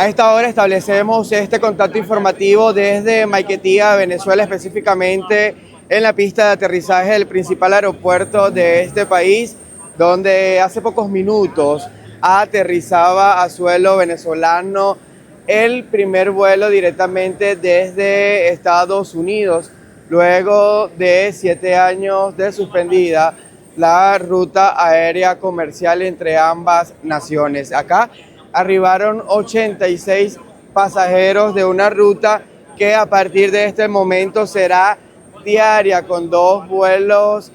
A esta hora establecemos este contacto informativo desde Maiquetía, Venezuela, específicamente en la pista de aterrizaje del principal aeropuerto de este país, donde hace pocos minutos aterrizaba a suelo venezolano el primer vuelo directamente desde Estados Unidos, luego de 7 años de suspendida la ruta aérea comercial entre ambas naciones. Acá arribaron 86 pasajeros de una ruta que a partir de este momento será diaria con 2 vuelos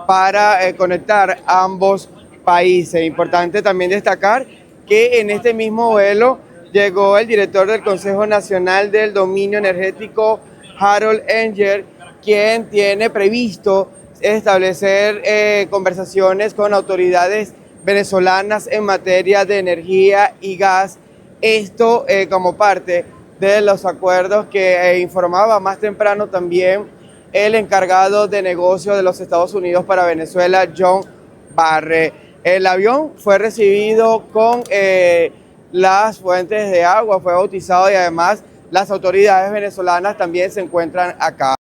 para conectar ambos países. Importante también destacar que en este mismo vuelo llegó el director del Consejo Nacional del Dominio Energético, Harold Enger, quien tiene previsto establecer conversaciones con autoridades venezolanas en materia de energía y gas. Esto como parte de los acuerdos que informaba más temprano también el encargado de negocios de los Estados Unidos para Venezuela, John Barre. El avión fue recibido con las fuentes de agua, fue bautizado y además las autoridades venezolanas también se encuentran acá.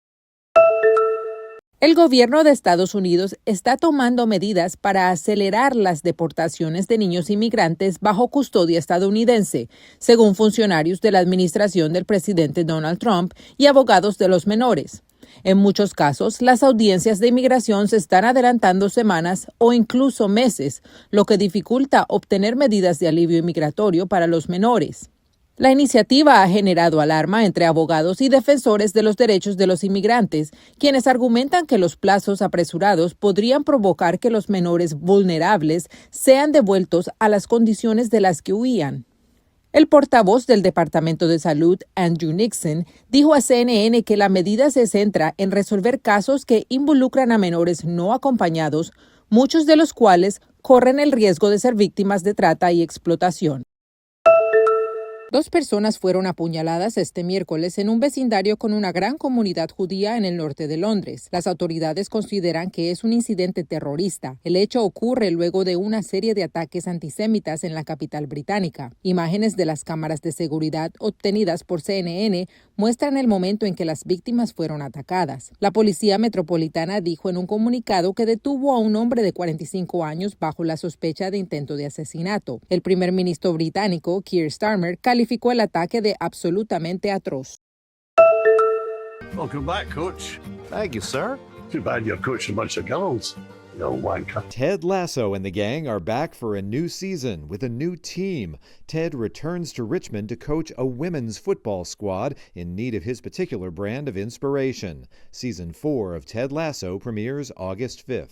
El gobierno de Estados Unidos está tomando medidas para acelerar las deportaciones de niños inmigrantes bajo custodia estadounidense, según funcionarios de la administración del presidente Donald Trump y abogados de los menores. En muchos casos, las audiencias de inmigración se están adelantando semanas o incluso meses, lo que dificulta obtener medidas de alivio inmigratorio para los menores. La iniciativa ha generado alarma entre abogados y defensores de los derechos de los inmigrantes, quienes argumentan que los plazos apresurados podrían provocar que los menores vulnerables sean devueltos a las condiciones de las que huían. El portavoz del Departamento de Salud, Andrew Nixon, dijo a CNN que la medida se centra en resolver casos que involucran a menores no acompañados, muchos de los cuales corren el riesgo de ser víctimas de trata y explotación. 2 personas fueron apuñaladas este miércoles en un vecindario con una gran comunidad judía en el norte de Londres. Las autoridades consideran que es un incidente terrorista. El hecho ocurre luego de una serie de ataques antisemitas en la capital británica. Imágenes de las cámaras de seguridad obtenidas por CNN muestran el momento en que las víctimas fueron atacadas. La policía metropolitana dijo en un comunicado que detuvo a un hombre de 45 años bajo la sospecha de intento de asesinato. El primer ministro británico, Keir Starmer, calificó el ataque de absolutamente atroz. Welcome back, Coach. Thank you, sir. Too bad you're coaching a bunch of girls. You old wanker. Ted Lasso and the gang are back for a new season with a new team. Ted returns to Richmond to coach a women's football squad in need of his particular brand of inspiration. Season 4 of Ted Lasso premieres August 5th.